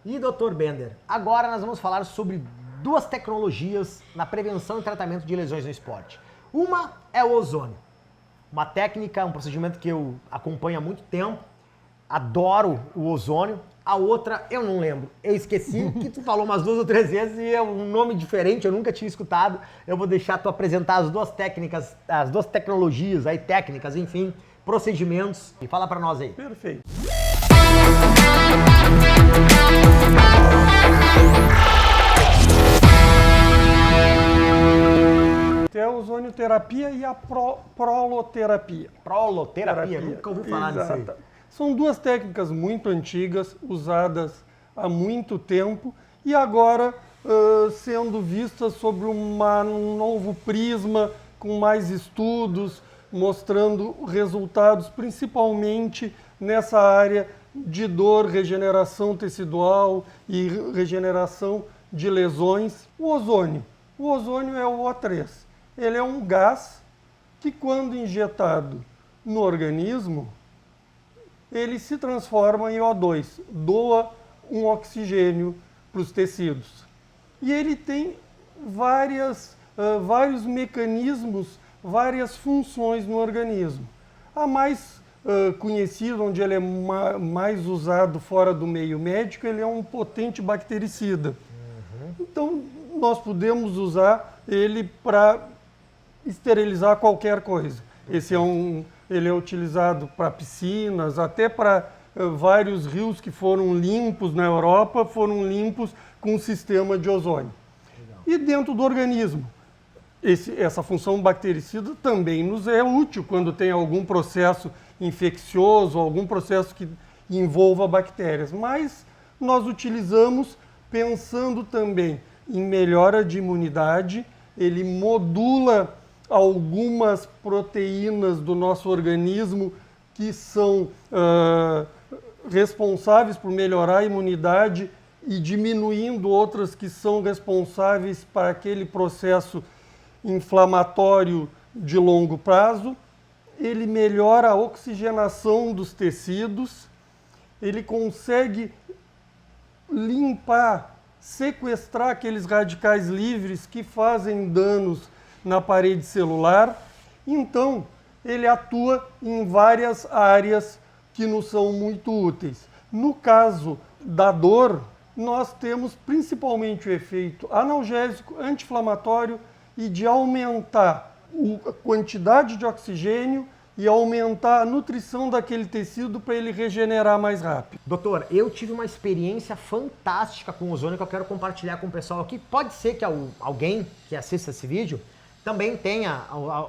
E Dr. Bender, agora nós vamos falar sobre duas tecnologias na prevenção e tratamento de lesões no esporte. Uma é o ozônio, uma técnica, um procedimento que eu acompanho há muito tempo, adoro o ozônio. A outra eu não lembro, eu esqueci, que tu falou umas 2 ou 3 vezes e é um nome diferente, eu nunca tinha escutado. Eu vou deixar tu apresentar as duas técnicas, as duas tecnologias aí, técnicas, enfim, procedimentos. E fala pra nós aí. Perfeito. Tem a ozonioterapia e a proloterapia. Proloterapia, nunca ouvi falar nisso aí. São duas técnicas muito antigas, usadas há muito tempo e agora sendo vistas sobre um novo prisma, com mais estudos, mostrando resultados principalmente nessa área de dor, regeneração tecidual e regeneração de lesões. O ozônio é o O3. Ele é um gás que, quando injetado no organismo, ele se transforma em O2, doa um oxigênio para os tecidos. E ele tem vários mecanismos, várias funções no organismo. A mais conhecida, onde ele é mais usado fora do meio médico, ele é um potente bactericida. Então, nós podemos usar ele para esterilizar qualquer coisa. Ele é utilizado para piscinas, até para vários rios que foram limpos na Europa, foram limpos com um sistema de ozônio. Legal. E dentro do organismo, essa função bactericida também nos é útil quando tem algum processo infeccioso, algum processo que envolva bactérias. Mas nós utilizamos pensando também em melhora de imunidade, ele modula algumas proteínas do nosso organismo que são responsáveis por melhorar a imunidade e diminuindo outras que são responsáveis para aquele processo inflamatório de longo prazo. Ele melhora a oxigenação dos tecidos, ele consegue limpar, sequestrar aqueles radicais livres que fazem danos na parede celular. Então, ele atua em várias áreas que nos são muito úteis. No caso da dor, nós temos principalmente o efeito analgésico, anti-inflamatório e de aumentar a quantidade de oxigênio e aumentar a nutrição daquele tecido para ele regenerar mais rápido. Doutor, eu tive uma experiência fantástica com o ozônio que eu quero compartilhar com o pessoal aqui. Pode ser que alguém que assista esse vídeo também tenha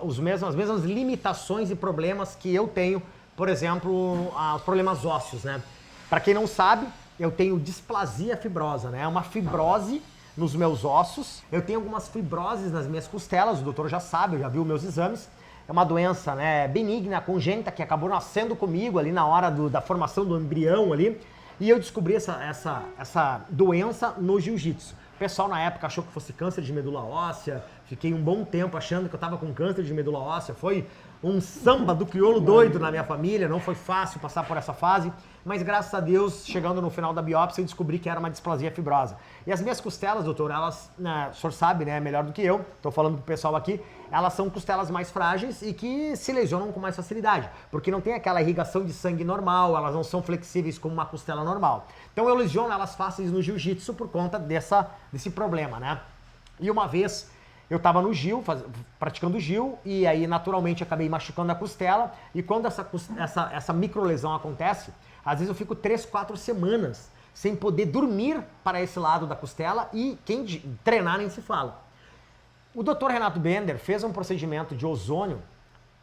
as mesmas limitações e problemas que eu tenho, por exemplo, os problemas ósseos, né? Para quem não sabe, eu tenho displasia fibrosa, né? É uma fibrose nos meus ossos. Eu tenho algumas fibroses nas minhas costelas, o doutor já sabe, já viu meus exames. É uma doença, né, benigna, congênita, que acabou nascendo comigo ali na hora da formação do embrião ali. E eu descobri essa doença no jiu-jitsu. O pessoal na época achou que fosse câncer de medula óssea. Fiquei um bom tempo achando que eu estava com câncer de medula óssea. Foi um samba do crioulo doido na minha família. Não foi fácil passar por essa fase. Mas graças a Deus, chegando no final da biópsia, eu descobri que era uma displasia fibrosa. E as minhas costelas, doutor, elas, né, o senhor sabe, né, melhor do que eu, estou falando pro pessoal aqui, elas são costelas mais frágeis e que se lesionam com mais facilidade, porque não tem aquela irrigação de sangue normal, elas não são flexíveis como uma costela normal. Então eu lesiono elas fáceis no jiu-jitsu por conta desse problema, né? E uma vez eu estava no Gil, praticando Gil, e aí naturalmente acabei machucando a costela, e quando essa microlesão acontece, às vezes eu fico 3, 4 semanas sem poder dormir para esse lado da costela e quem treinar nem se fala. O Dr. Renato Bender fez um procedimento de ozônio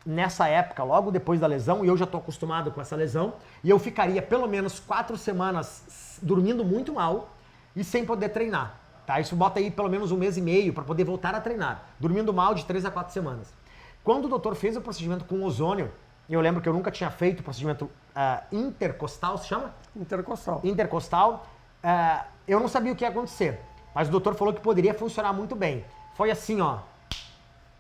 nessa época, logo depois da lesão, e eu já estou acostumado com essa lesão, e eu ficaria pelo menos 4 semanas dormindo muito mal e sem poder treinar. Tá? Isso bota aí pelo menos 1 mês e meio para poder voltar a treinar, dormindo mal de 3 a 4 semanas. Quando o doutor fez o procedimento com ozônio, eu lembro que eu nunca tinha feito o procedimento intercostal, se chama? Intercostal. Intercostal. Eu não sabia o que ia acontecer, mas o doutor falou que poderia funcionar muito bem. Foi assim, ó,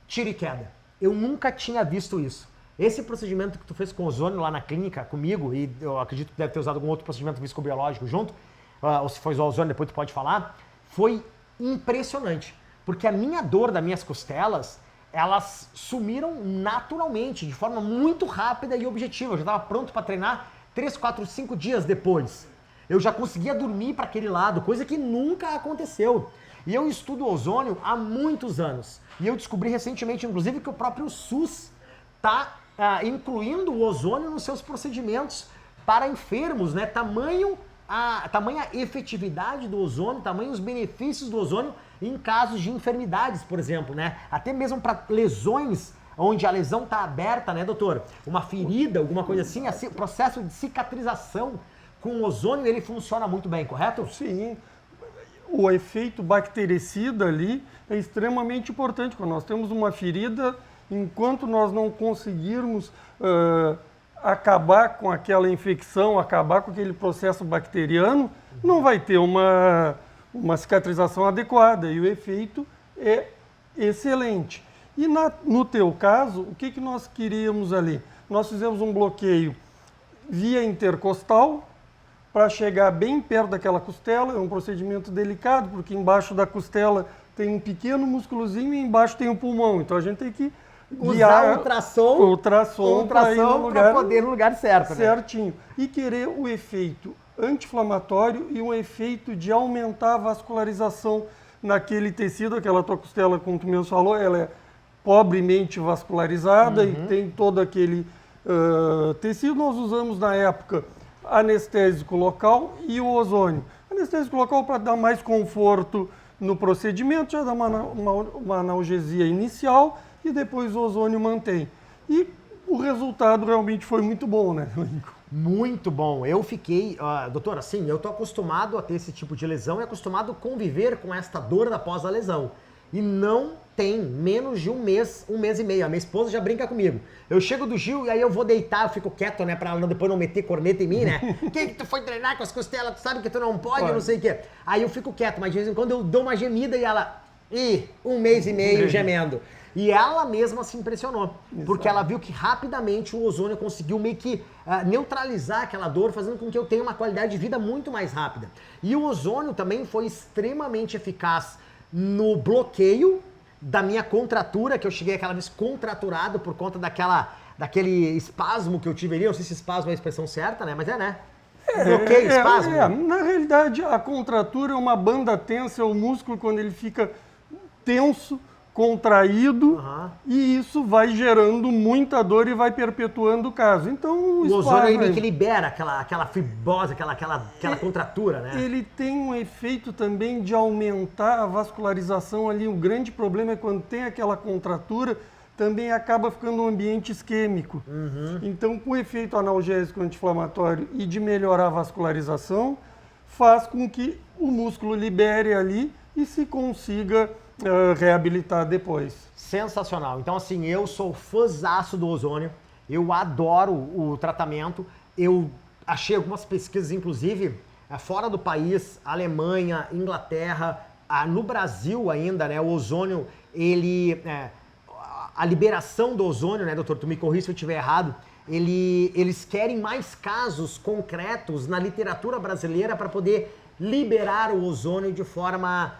tiro e queda. Eu nunca tinha visto isso. Esse procedimento que tu fez com ozônio lá na clínica comigo, e eu acredito que deve ter usado algum outro procedimento viscobiológico junto, ou se foi o ozônio, depois tu pode falar, foi impressionante. Porque a minha dor das minhas costelas, elas sumiram naturalmente, de forma muito rápida e objetiva. Eu já estava pronto para treinar 3, 4, 5 dias depois. Eu já conseguia dormir para aquele lado, coisa que nunca aconteceu. E eu estudo ozônio há muitos anos. E eu descobri recentemente, inclusive, que o próprio SUS está incluindo o ozônio nos seus procedimentos para enfermos, né? Tamanha efetividade do ozônio, tamanhos benefícios do ozônio em casos de enfermidades, por exemplo, né? Até mesmo para lesões onde a lesão está aberta, né, doutor? Uma ferida, alguma coisa assim, o processo de cicatrização com o ozônio, ele funciona muito bem, correto? Sim. O efeito bactericida ali é extremamente importante. Quando nós temos uma ferida, enquanto nós não conseguirmos acabar com aquela infecção, acabar com aquele processo bacteriano, não vai ter uma cicatrização adequada e o efeito é excelente. E no teu caso, o que nós queríamos ali? Nós fizemos um bloqueio via intercostal para chegar bem perto daquela costela. É um procedimento delicado, porque embaixo da costela tem um pequeno músculozinho e embaixo tem o pulmão. Então a gente tem que usar ultrassom para poder ir no lugar certo. Certinho. Né? E querer o efeito anti-inflamatório e um efeito de aumentar a vascularização naquele tecido. Aquela tua costela, como tu mesmo falou, ela é pobremente vascularizada e tem todo aquele tecido. Nós usamos na época anestésico local e o ozônio. Anestésico local para dar mais conforto no procedimento, já dá uma analgesia inicial e depois o ozônio mantém. E o resultado realmente foi muito bom, né, Lincoln? Muito bom. Eu fiquei, doutor, assim, eu tô acostumado a ter esse tipo de lesão e acostumado a conviver com esta dor após a lesão. E não tem menos de um mês e meio. A minha esposa já brinca comigo. Eu chego do Gil e aí eu vou deitar, eu fico quieto, né? Pra ela depois não meter corneta em mim, né? Quem que tu foi treinar com as costelas? Tu sabe que tu não pode, não sei o quê. Aí eu fico quieto, mas de vez em quando eu dou uma gemida e ela... um mês e meio gemendo. E ela mesma se impressionou, porque ela viu que rapidamente o ozônio conseguiu meio que neutralizar aquela dor, fazendo com que eu tenha uma qualidade de vida muito mais rápida. E o ozônio também foi extremamente eficaz no bloqueio da minha contratura, que eu cheguei aquela vez contraturado por conta daquele espasmo que eu tive ali. Não sei se espasmo é a expressão certa, né? Mas né? Bloqueio, espasmo. Na realidade, a contratura é uma banda tensa, é o músculo quando ele fica tenso, contraído, e isso vai gerando muita dor e vai perpetuando o caso. Então o ozônio meio que libera aquela fibrose, aquela contratura, né? Ele tem um efeito também de aumentar a vascularização ali. O grande problema é quando tem aquela contratura, também acaba ficando um ambiente isquêmico. Então, com o efeito analgésico anti-inflamatório e de melhorar a vascularização, faz com que o músculo libere ali e se consiga reabilitar depois. Sensacional. Então, assim, eu sou fãzaço do ozônio, eu adoro o tratamento, eu achei algumas pesquisas, inclusive, fora do país, Alemanha, Inglaterra, no Brasil ainda, né, o ozônio, a liberação do ozônio, né, doutor, tu me corrija se eu estiver errado, eles querem mais casos concretos na literatura brasileira para poder liberar o ozônio de forma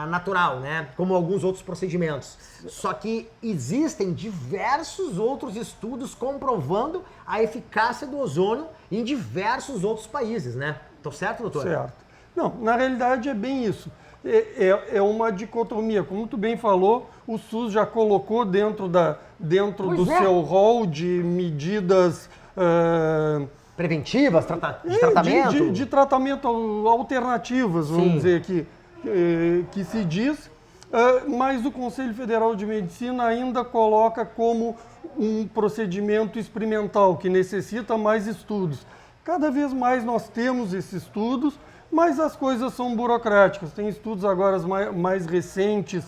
natural, né? Como alguns outros procedimentos. Só que existem diversos outros estudos comprovando a eficácia do ozônio em diversos outros países, né? Tô certo, doutor? Certo. Não, na realidade é bem isso. É uma dicotomia. Como tu bem falou, o SUS já colocou dentro do seu rol de medidas... preventivas, de tratamento? De tratamento alternativas, vamos dizer, que se diz, mas o Conselho Federal de Medicina ainda coloca como um procedimento experimental, que necessita mais estudos. Cada vez mais nós temos esses estudos, mas as coisas são burocráticas. Tem estudos agora mais recentes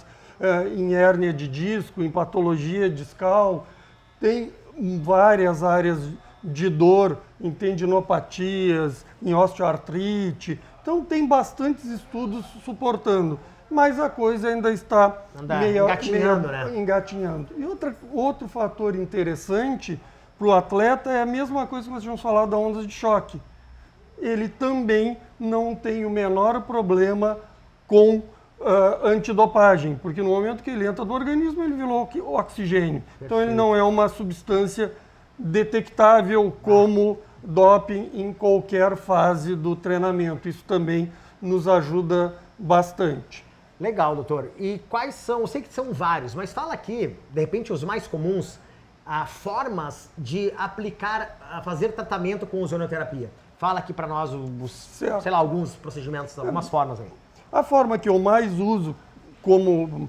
em hérnia de disco, em patologia discal, tem várias áreas de dor, em tendinopatias, em osteoartrite. Então tem bastantes estudos suportando, mas a coisa ainda está meio engatinhando. E outro fator interessante para o atleta é a mesma coisa que nós tínhamos falado da ondas de choque. ele também não tem o menor problema com antidopagem, porque no momento que ele entra no organismo, ele virou oxigênio. Perfeito. Então ele não é uma substância detectável como doping em qualquer fase do treinamento. Isso também nos ajuda bastante. Legal, doutor. E quais são, eu sei que são vários, mas fala aqui, de repente, os mais comuns, formas de aplicar, fazer tratamento com ozonioterapia. Fala aqui para nós, sei lá, alguns procedimentos, algumas formas aí. A forma que eu mais uso como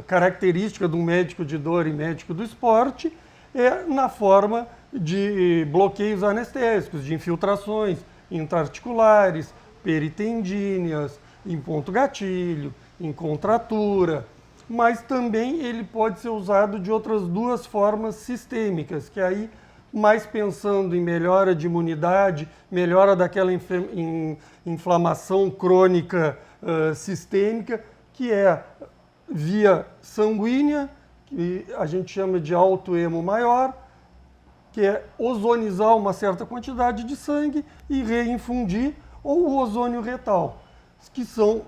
característica de um médico de dor e médico do esporte é na forma de bloqueios anestésicos, de infiltrações intraarticulares, peritendíneas, em ponto gatilho, em contratura, mas também ele pode ser usado de outras duas formas sistêmicas, que aí mais pensando em melhora de imunidade, melhora daquela inflamação crônica sistêmica, que é via sanguínea, que a gente chama de autoemo maior, que é ozonizar uma certa quantidade de sangue e reinfundir, ou o ozônio retal, que são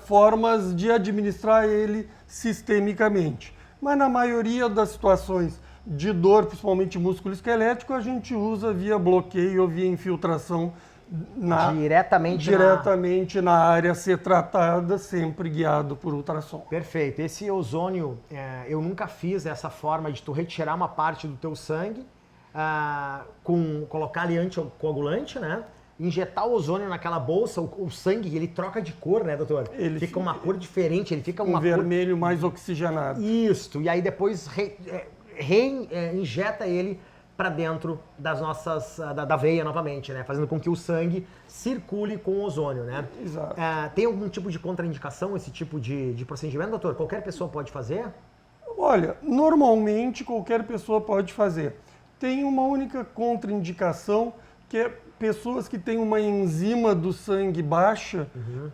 formas de administrar ele sistemicamente. Mas na maioria das situações de dor, principalmente músculo esquelético, a gente usa via bloqueio ou via infiltração diretamente na área a ser tratada, sempre guiado por ultrassom. Perfeito. Esse ozônio, eu nunca fiz essa forma de tu retirar uma parte do teu sangue, colocar ali anticoagulante, né? Injetar o ozônio naquela bolsa, o sangue, ele troca de cor, né, doutor? Ele fica uma cor diferente, ele fica uma vermelho mais oxigenado. Isso, e aí depois injeta ele para dentro das nossas, da veia novamente, né? Fazendo com que o sangue circule com o ozônio, né? Exato. Tem algum tipo de contraindicação esse tipo de procedimento, doutor? Qualquer pessoa pode fazer? Olha, normalmente qualquer pessoa pode fazer. Tem uma única contraindicação, que é pessoas que têm uma enzima do sangue baixa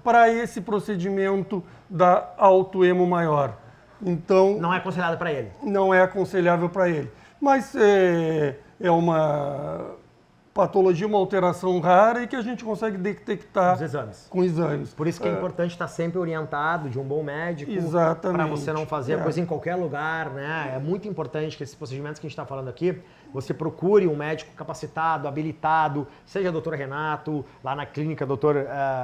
para esse procedimento da autoemo maior. Então, não é aconselhado para ele? Não é aconselhável para ele. Mas é uma patologia, uma alteração rara e que a gente consegue detectar com exames. Por isso que é importante estar sempre orientado de um bom médico. Exatamente. Para você não fazer a coisa em qualquer lugar, né? É muito importante que esses procedimentos que a gente está falando aqui, você procure um médico capacitado, habilitado, seja Dr. Renato, lá na clínica Dr.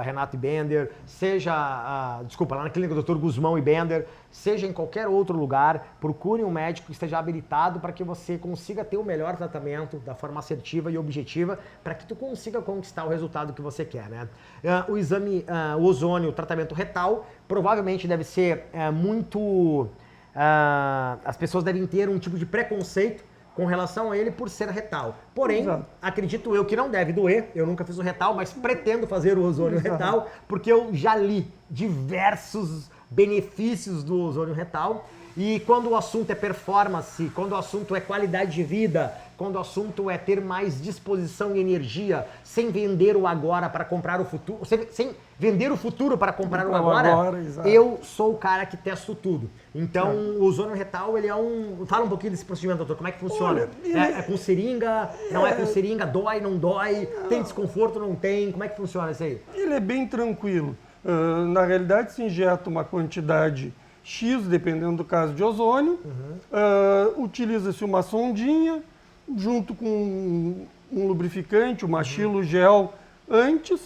Renato e Bender, seja, lá na clínica Dr. Guzmão e Bender, seja em qualquer outro lugar, procure um médico que esteja habilitado para que você consiga ter o melhor tratamento da forma assertiva e objetiva, para que tu consiga conquistar o resultado que você quer, né? O exame, o ozônio, o tratamento retal, provavelmente deve ser muito... as pessoas devem ter um tipo de preconceito com relação a ele por ser retal. Porém, acredito eu que não deve doer, eu nunca fiz o retal, mas pretendo fazer o ozônio retal, porque eu já li diversos benefícios do ozônio retal, e quando o assunto é performance, quando o assunto é qualidade de vida, quando o assunto é ter mais disposição e energia, sem vender o agora para comprar o futuro, sem vender o futuro para comprar o agora, eu sou o cara que testo tudo. Então, o ozônio retal, ele é Fala um pouquinho desse procedimento, doutor, como é que funciona? É com seringa, não é com seringa, dói, não dói, tem desconforto, não tem, como é que funciona isso aí? Ele é bem tranquilo. Na realidade, se injeta uma quantidade X, dependendo do caso de ozônio, utiliza-se uma sondinha, junto com um lubrificante, o machilo gel antes,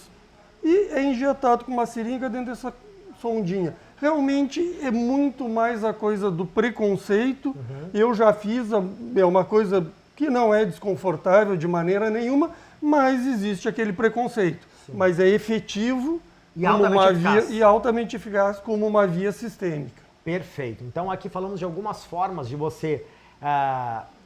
e é injetado com uma seringa dentro dessa sondinha. Realmente é muito mais a coisa do preconceito. Eu já fiz, é uma coisa que não é desconfortável de maneira nenhuma, mas existe aquele preconceito. Sim. Mas é efetivo e altamente eficaz como uma via sistêmica. Perfeito. Então aqui falamos de algumas formas de você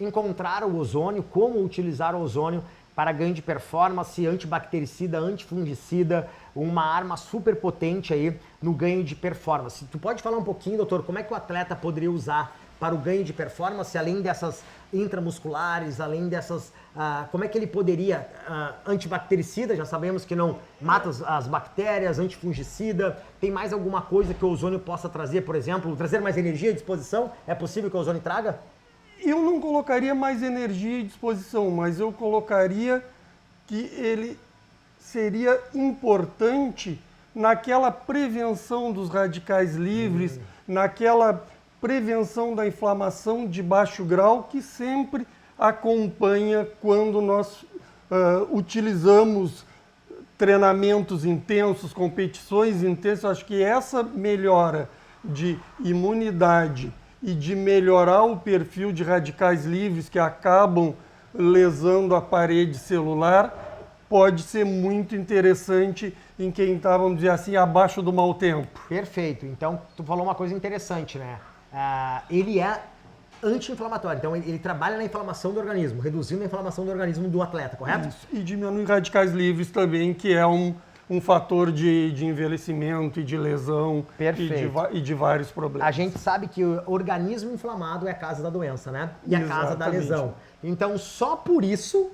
encontrar o ozônio, como utilizar o ozônio para ganho de performance, antibactericida, antifungicida, uma arma super potente aí no ganho de performance. Tu pode falar um pouquinho, doutor, como é que o atleta poderia usar para o ganho de performance, além dessas intramusculares, além dessas... como é que ele poderia... antibactericida, já sabemos que não mata as bactérias, antifungicida. Tem mais alguma coisa que o ozônio possa trazer, por exemplo, trazer mais energia e disposição? É possível que o ozônio traga? Eu não colocaria mais energia e disposição, mas eu colocaria que ele seria importante naquela prevenção dos radicais livres, naquela prevenção da inflamação de baixo grau que sempre acompanha quando nós utilizamos treinamentos intensos, competições intensas. Acho que essa melhora de imunidade e de melhorar o perfil de radicais livres que acabam lesando a parede celular pode ser muito interessante em quem está, vamos dizer assim, abaixo do mau tempo. Perfeito. Então, tu falou uma coisa interessante, né? Ele é anti-inflamatório, então ele trabalha na inflamação do organismo, reduzindo a inflamação do organismo do atleta, correto? Isso. E diminui radicais livres também, que é um fator de envelhecimento e de lesão e de vários problemas. A gente sabe que o organismo inflamado é a casa da doença, né? E a casa da lesão. Então, só por isso,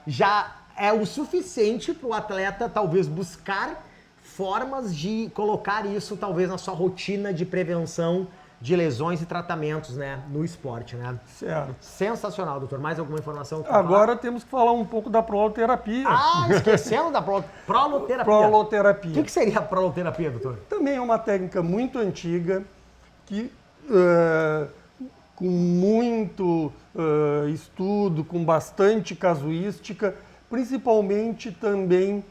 já é o suficiente para o atleta talvez buscar formas de colocar isso talvez na sua rotina de prevenção de lesões e tratamentos, né, no esporte, né? Certo. Sensacional, doutor. Mais alguma informação? Agora temos que falar um pouco da proloterapia. Esquecendo da proloterapia. Proloterapia. O que seria a proloterapia, doutor? Também é uma técnica muito antiga que, com muito estudo, com bastante casuística, principalmente também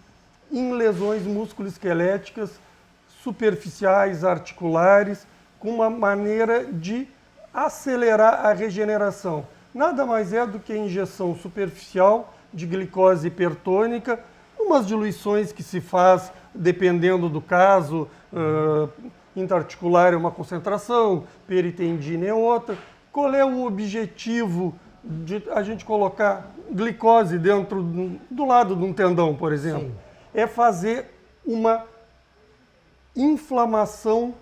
em lesões musculoesqueléticas superficiais, articulares, com uma maneira de acelerar a regeneração. Nada mais é do que a injeção superficial de glicose hipertônica, umas diluições que se faz dependendo do caso, intraarticular é uma concentração, peritendina é outra. Qual é o objetivo de a gente colocar glicose dentro do lado de um tendão, por exemplo? Sim. É fazer uma inflamação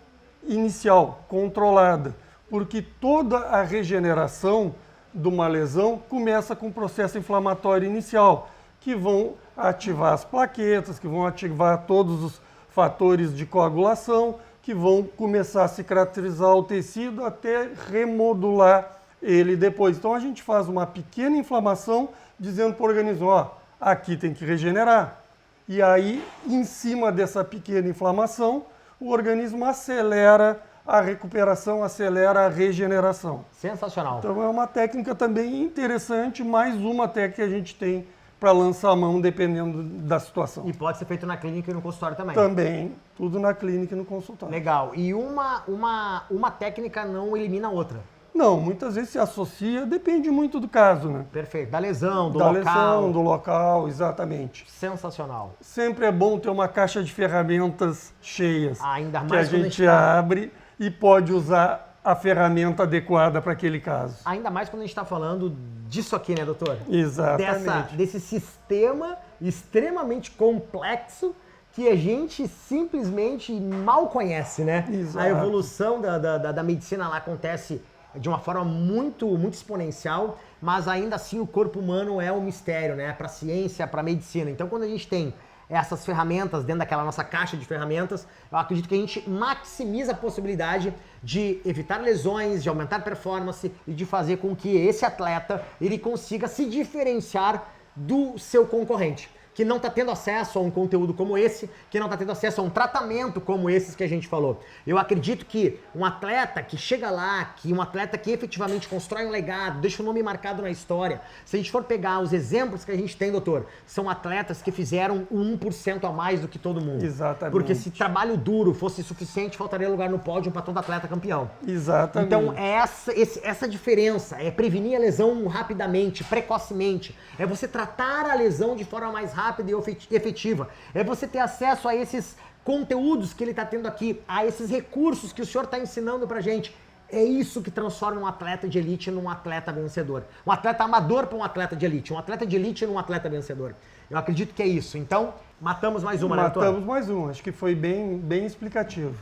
inicial, controlada, porque toda a regeneração de uma lesão começa com um processo inflamatório inicial, que vão ativar as plaquetas, que vão ativar todos os fatores de coagulação, que vão começar a cicatrizar o tecido até remodular ele depois. Então a gente faz uma pequena inflamação dizendo para o organismo, ó, aqui tem que regenerar. E aí, em cima dessa pequena inflamação, o organismo acelera a recuperação, acelera a regeneração. Sensacional. Então é uma técnica também interessante, mais uma técnica que a gente tem para lançar a mão dependendo da situação. E pode ser feito na clínica e no consultório também. Também, tudo na clínica e no consultório. Legal. E uma técnica não elimina a outra. Não, muitas vezes se associa, depende muito do caso, né? Perfeito. Da lesão, do da local. Da lesão, do local, exatamente. Sensacional. Sempre é bom ter uma caixa de ferramentas cheias. Ainda mais que a gente abre e pode usar a ferramenta adequada para aquele caso. Ainda mais quando a gente está falando disso aqui, né, doutor? Exatamente. Desse sistema extremamente complexo que a gente simplesmente mal conhece, né? Exato. A evolução da medicina lá acontece de uma forma muito exponencial, mas ainda assim o corpo humano é um mistério, né? Para a ciência, para a medicina. Então, quando a gente tem essas ferramentas dentro daquela nossa caixa de ferramentas, eu acredito que a gente maximiza a possibilidade de evitar lesões, de aumentar performance e de fazer com que esse atleta ele consiga se diferenciar do seu concorrente, que não está tendo acesso a um conteúdo como esse, que não está tendo acesso a um tratamento como esses que a gente falou. Eu acredito que um atleta que chega lá, que um atleta que efetivamente constrói um legado, deixa o nome marcado na história, se a gente for pegar os exemplos que a gente tem, doutor, são atletas que fizeram 1% a mais do que todo mundo. Exatamente. Porque se trabalho duro fosse suficiente, faltaria lugar no pódio para todo atleta campeão. Exatamente. Então, essa diferença é prevenir a lesão rapidamente, precocemente. É você tratar a lesão de forma mais rápida e efetiva. É você ter acesso a esses conteúdos que ele está tendo aqui, a esses recursos que o senhor está ensinando pra gente. É isso que transforma um atleta de elite num atleta vencedor. Um atleta amador para um atleta de elite. Um atleta de elite num atleta vencedor. Eu acredito que é isso. Então, matamos mais uma, né, doutor? Matamos mais uma. Acho que foi bem explicativo.